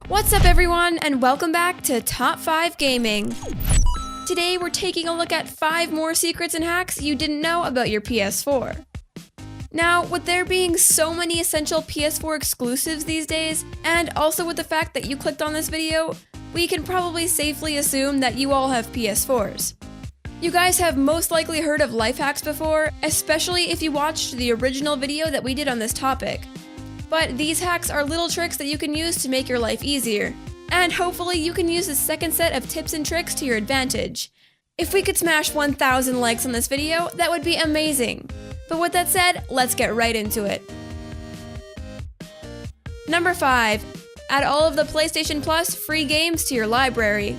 What's up everyone, and welcome back to Top 5 Gaming. Today we're taking a look at 5 more secrets and hacks you didn't know about your PS4. Now, with there being so many essential PS4 exclusives these days, and also with the fact that you clicked on this video, we can probably safely assume that you all have PS4s. You guys have most likely heard of life hacks before, especially if you watched the original video that we did on this topic. But these hacks are little tricks that you can use to make your life easier. And hopefully you can use this second set of tips and tricks to your advantage. If we could smash 1,000 likes on this video, that would be amazing. But with that said, let's get right into it. Number 5. Add all of the PlayStation Plus free games to your library.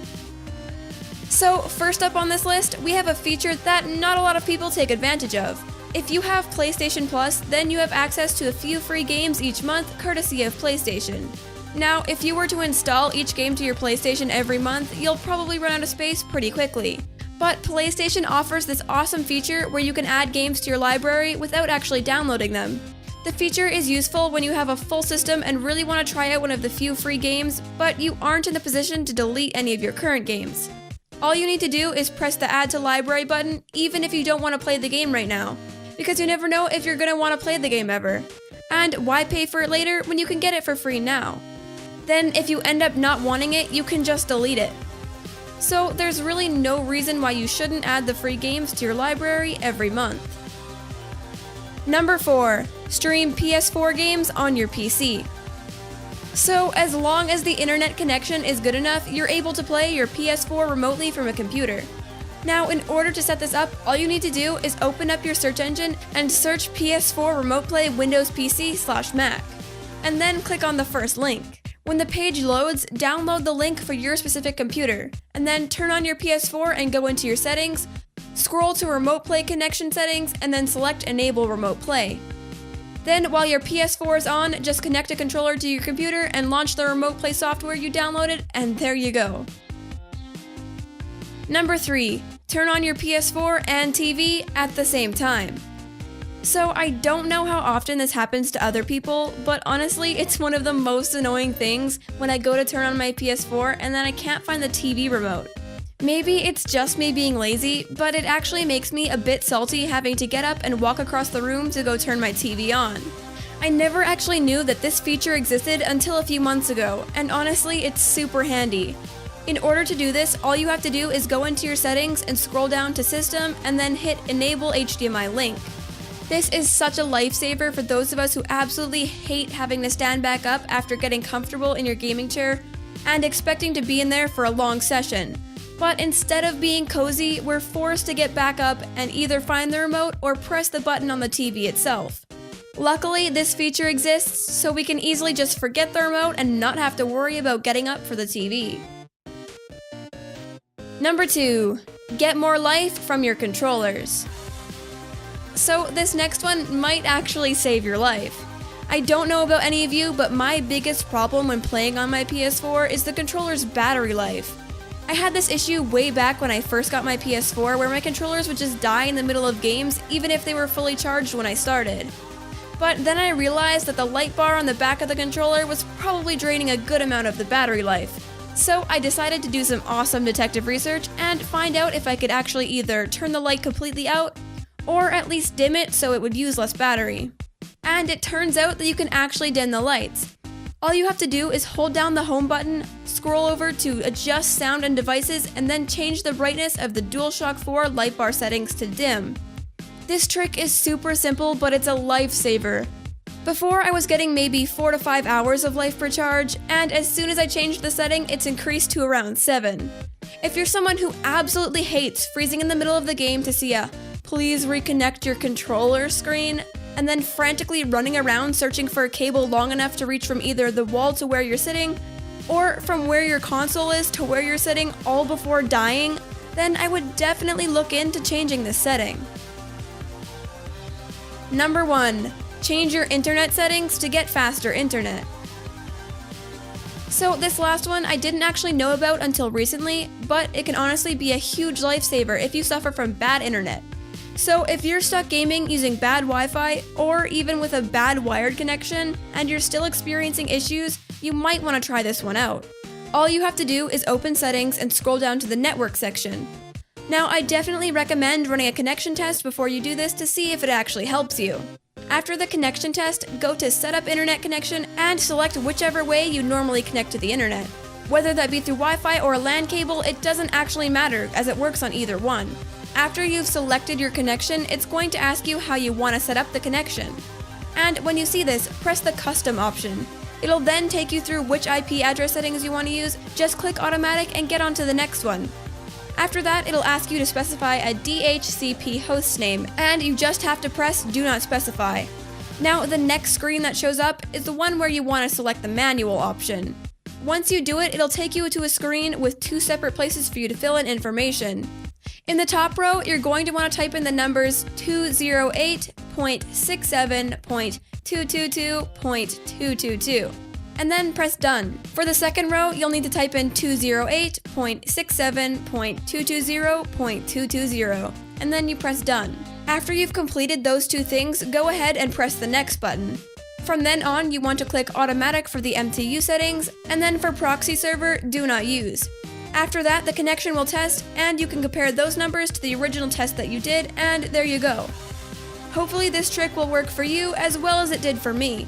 So first up on this list, we have a feature that not a lot of people take advantage of. If you have PlayStation Plus, then you have access to a few free games each month, courtesy of PlayStation. Now, if you were to install each game to your PlayStation every month, you'll probably run out of space pretty quickly. But PlayStation offers this awesome feature where you can add games to your library without actually downloading them. The feature is useful when you have a full system and really want to try out one of the few free games, but you aren't in the position to delete any of your current games. All you need to do is press the Add to Library button, even if you don't want to play the game right now, because you never know if you're going to want to play the game ever. And why pay for it later when you can get it for free now? Then if you end up not wanting it, you can just delete it. So there's really no reason why you shouldn't add the free games to your library every month. Number 4. Stream PS4 games on your PC. So as long as the internet connection is good enough, you're able to play your PS4 remotely from a computer. Now, in order to set this up, all you need to do is open up your search engine and search PS4 Remote Play Windows PC/Mac, and then click on the first link. When the page loads, download the link for your specific computer, and then turn on your PS4 and go into your settings, scroll to Remote Play Connection Settings, and then select Enable Remote Play. Then, while your PS4 is on, just connect a controller to your computer and launch the Remote Play software you downloaded, and there you go. Number 3. Turn on your PS4 and TV at the same time. So I don't know how often this happens to other people, but honestly, it's one of the most annoying things when I go to turn on my PS4 and then I can't find the TV remote. Maybe it's just me being lazy, but it actually makes me a bit salty having to get up and walk across the room to go turn my TV on. I never actually knew that this feature existed until a few months ago, and honestly, it's super handy. In order to do this, all you have to do is go into your settings and scroll down to System and then hit Enable HDMI Link. This is such a lifesaver for those of us who absolutely hate having to stand back up after getting comfortable in your gaming chair and expecting to be in there for a long session. But instead of being cozy, we're forced to get back up and either find the remote or press the button on the TV itself. Luckily, this feature exists so we can easily just forget the remote and not have to worry about getting up for the TV. Number 2. Get more life from your controllers. So this next one might actually save your life. I don't know about any of you, but my biggest problem when playing on my PS4 is the controller's battery life. I had this issue way back when I first got my PS4 where my controllers would just die in the middle of games even if they were fully charged when I started. But then I realized that the light bar on the back of the controller was probably draining a good amount of the battery life. So I decided to do some awesome detective research and find out if I could actually either turn the light completely out or at least dim it so it would use less battery. And it turns out that you can actually dim the lights. All you have to do is hold down the home button, scroll over to adjust sound and devices, and then change the brightness of the DualShock 4 light bar settings to dim. This trick is super simple, but it's a lifesaver. Before, I was getting maybe 4 to 5 hours of life per charge, and as soon as I changed the setting, it's increased to around 7. If you're someone who absolutely hates freezing in the middle of the game to see a "please reconnect your controller" screen, and then frantically running around searching for a cable long enough to reach from either the wall to where you're sitting, or from where your console is to where you're sitting all before dying, then I would definitely look into changing this setting. Number 1. Change your internet settings to get faster internet. So this last one I didn't actually know about until recently, but it can honestly be a huge lifesaver if you suffer from bad internet. So if you're stuck gaming using bad Wi-Fi or even with a bad wired connection and you're still experiencing issues, you might want to try this one out. All you have to do is open Settings and scroll down to the Network section. Now, I definitely recommend running a connection test before you do this to see if it actually helps you. After the connection test, go to Setup Internet Connection and select whichever way you normally connect to the internet. Whether that be through Wi-Fi or a LAN cable, it doesn't actually matter, as it works on either one. After you've selected your connection, it's going to ask you how you want to set up the connection. And when you see this, press the Custom option. It'll then take you through which IP address settings you want to use. Just click Automatic and get on to the next one. After that, it'll ask you to specify a DHCP host name, and you just have to press Do Not Specify. Now, the next screen that shows up is the one where you want to select the manual option. Once you do it, it'll take you to a screen with two separate places for you to fill in information. In the top row, you're going to want to type in the numbers 208.67.222.222, and then press Done. For the second row, you'll need to type in 208.67.220.220, and then you press Done. After you've completed those two things, go ahead and press the Next button. From then on, you want to click Automatic for the MTU settings, and then for Proxy Server, Do Not Use. After that, the connection will test, and you can compare those numbers to the original test that you did, and there you go. Hopefully this trick will work for you as well as it did for me.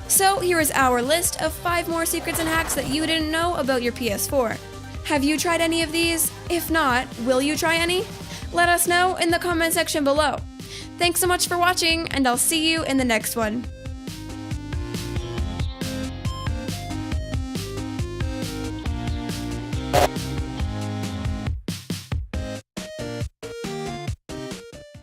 So here is our list of 5 more secrets and hacks that you didn't know about your PS4. Have you tried any of these? If not, will you try any? Let us know in the comment section below. Thanks so much for watching, and I'll see you in the next one.